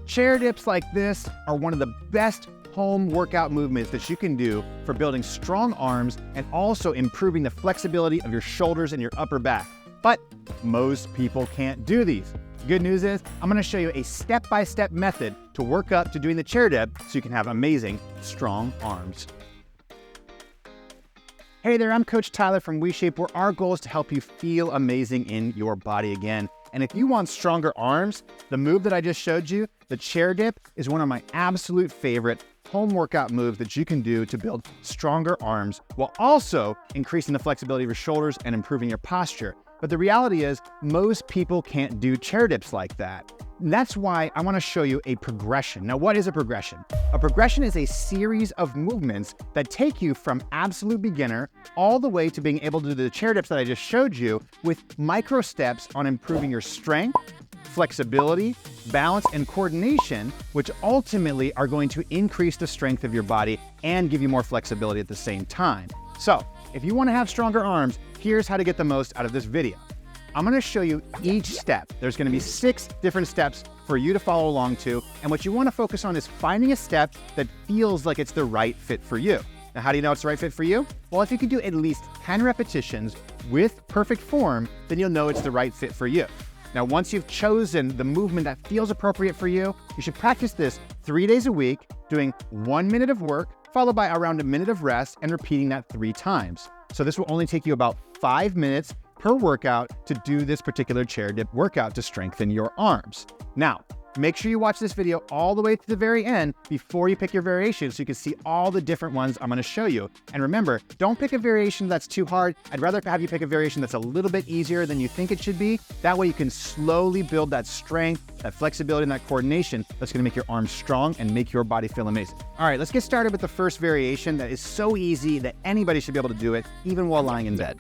Chair dips like this are one of the best home workout movements that you can do for building strong arms and also improving the flexibility of your shoulders and your upper back. But most people can't do these. Good news is, I'm gonna show you a step-by-step method to work up to doing the chair dip so you can have amazing, strong arms. Hey there, I'm Coach Tyler from WeShape, where our goal is to help you feel amazing in your body again. And if you want stronger arms, the move that I just showed you, the chair dip, is one of my absolute favorite home workout moves that you can do to build stronger arms while also increasing the flexibility of your shoulders and improving your posture. But the reality is, most people can't do chair dips like that. And that's why I want to show you a progression. Now, what is a progression? A progression is a series of movements that take you from absolute beginner all the way to being able to do the chair dips that I just showed you with micro steps on improving your strength, flexibility, balance, and coordination, which ultimately are going to increase the strength of your body and give you more flexibility at the same time. So, if you want to have stronger arms, here's how to get the most out of this video. I'm going to show you each step. There's going to be 6 different steps for you to follow along to, and what you want to focus on is finding a step that feels like it's the right fit for you. Now, how do you know it's the right fit for you? Well, if you can do at least 10 repetitions with perfect form, then you'll know it's the right fit for you. Now, once you've chosen the movement that feels appropriate for you, you should practice this 3 days a week, doing 1 minute of work, followed by around a minute of rest, and repeating that 3 times. So this will only take you about 5 minutes per workout to do this particular chair dip workout to strengthen your arms. Now, make sure you watch this video all the way to the very end before you pick your variation so you can see all the different ones I'm going to show you. And remember, don't pick a variation that's too hard. I'd rather have you pick a variation that's a little bit easier than you think it should be. That way you can slowly build that strength, that flexibility, and that coordination that's going to make your arms strong and make your body feel amazing. All right, let's get started with the first variation that is so easy that anybody should be able to do it, even while lying in bed.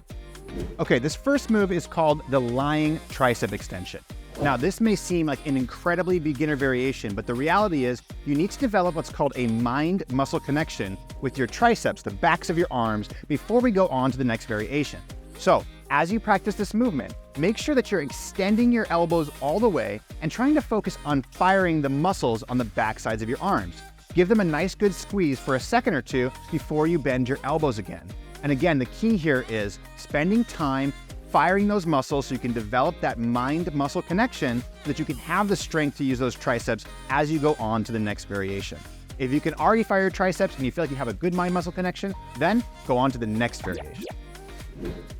Okay, this first move is called the lying tricep extension. Now, this may seem like an incredibly beginner variation, but the reality is you need to develop what's called a mind-muscle connection with your triceps, the backs of your arms, before we go on to the next variation. So, as you practice this movement, make sure that you're extending your elbows all the way and trying to focus on firing the muscles on the back sides of your arms. Give them a nice good squeeze for a second or two before you bend your elbows again. And again, the key here is spending time firing those muscles so you can develop that mind-muscle connection so that you can have the strength to use those triceps as you go on to the next variation. If you can already fire your triceps and you feel like you have a good mind-muscle connection, then go on to the next variation.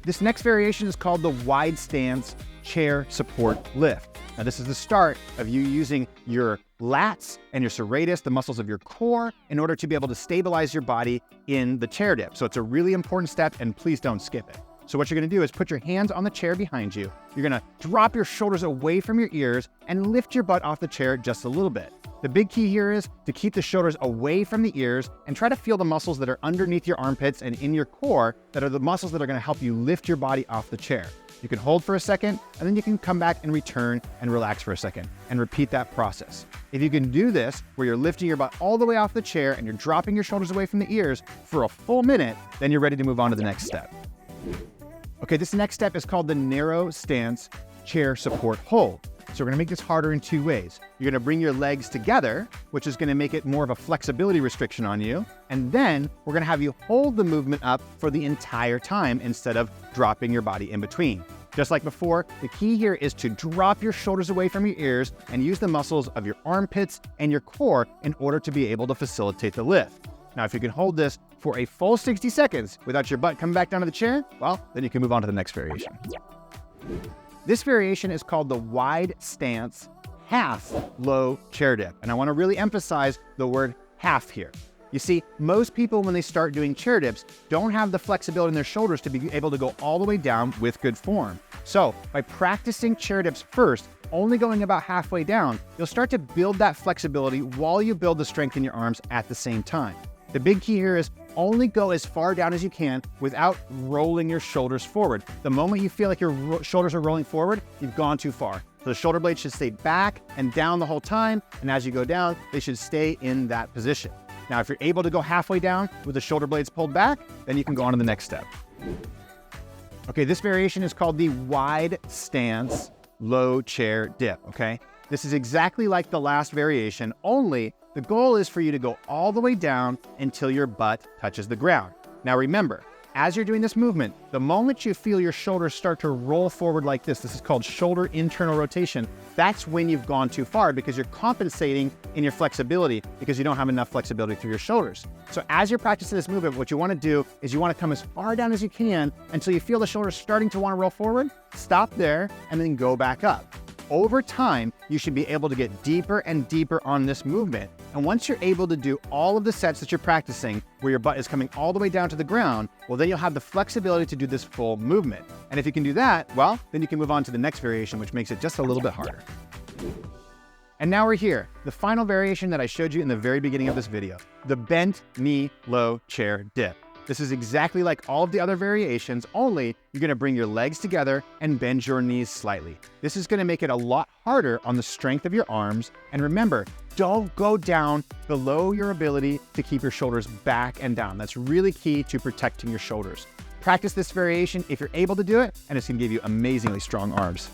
This next variation is called the wide stance chair support lift. Now, this is the start of you using your lats and your serratus, the muscles of your core, in order to be able to stabilize your body in the chair dip. So it's a really important step, and please don't skip it. So what you're going to do is put your hands on the chair behind you. You're going to drop your shoulders away from your ears and lift your butt off the chair just a little bit. The big key here is to keep the shoulders away from the ears and try to feel the muscles that are underneath your armpits and in your core that are the muscles that are going to help you lift your body off the chair. You can hold for a second, and then you can come back and return and relax for a second and repeat that process. If you can do this, where you're lifting your butt all the way off the chair and you're dropping your shoulders away from the ears for a full minute, then you're ready to move on to the next step. Okay, this next step is called the narrow stance chair support hold. So we're gonna make this harder in 2 ways. You're gonna bring your legs together, which is gonna make it more of a flexibility restriction on you. And then we're gonna have you hold the movement up for the entire time instead of dropping your body in between. Just like before, the key here is to drop your shoulders away from your ears and use the muscles of your armpits and your core in order to be able to facilitate the lift. Now, if you can hold this for a full 60 seconds without your butt coming back down to the chair, well, then you can move on to the next variation. This variation is called the wide stance half low chair dip. And I want to really emphasize the word half here. You see, most people, when they start doing chair dips, don't have the flexibility in their shoulders to be able to go all the way down with good form. So by practicing chair dips first, only going about halfway down, you'll start to build that flexibility while you build the strength in your arms at the same time. The big key here is only go as far down as you can without rolling your shoulders forward. The moment you feel like your shoulders are rolling forward, you've gone too far. So the shoulder blades should stay back and down the whole time, and as you go down, they should stay in that position. Now, if you're able to go halfway down with the shoulder blades pulled back, then you can go on to the next step. Okay, this variation is called the wide stance low chair dip, okay? This is exactly like the last variation, only the goal is for you to go all the way down until your butt touches the ground. Now remember, as you're doing this movement, the moment you feel your shoulders start to roll forward like this is called shoulder internal rotation. That's when you've gone too far because you're compensating in your flexibility because you don't have enough flexibility through your shoulders. So as you're practicing this movement, what you want to do is you want to come as far down as you can until you feel the shoulders starting to want to roll forward. Stop there and then go back up. Over time, you should be able to get deeper and deeper on this movement. And once you're able to do all of the sets that you're practicing, where your butt is coming all the way down to the ground, well, then you'll have the flexibility to do this full movement. And if you can do that, well, then you can move on to the next variation, which makes it just a little bit harder. And now we're here, the final variation that I showed you in the very beginning of this video, the bent knee low chair dip. This is exactly like all of the other variations, only you're gonna bring your legs together and bend your knees slightly. This is gonna make it a lot harder on the strength of your arms. And remember, don't go down below your ability to keep your shoulders back and down. That's really key to protecting your shoulders. Practice this variation if you're able to do it, and it's gonna give you amazingly strong arms.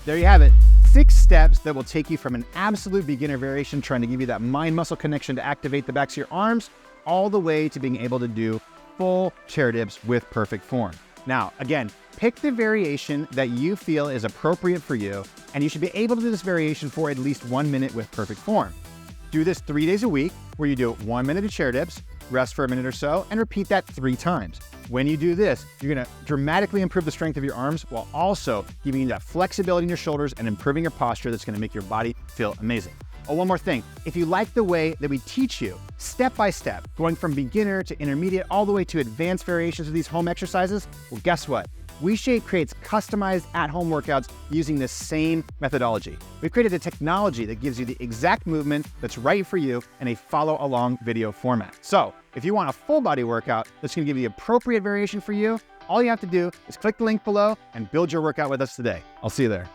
There you have it. 6 steps that will take you from an absolute beginner variation, trying to give you that mind-muscle connection to activate the backs of your arms, all the way to being able to do full chair dips with perfect form. Now, again, pick the variation that you feel is appropriate for you, and you should be able to do this variation for at least 1 minute with perfect form. Do this 3 days a week, where you do 1 minute of chair dips, rest for a minute or so, and repeat that 3 times. When you do this, you're gonna dramatically improve the strength of your arms while also giving you that flexibility in your shoulders and improving your posture that's gonna make your body feel amazing. Oh, one more thing. If you like the way that we teach you step by step, going from beginner to intermediate all the way to advanced variations of these home exercises, well, guess what? WeShape creates customized at-home workouts using this same methodology. We've created a technology that gives you the exact movement that's right for you in a follow-along video format. So if you want a full body workout that's gonna give you the appropriate variation for you, all you have to do is click the link below and build your workout with us today. I'll see you there.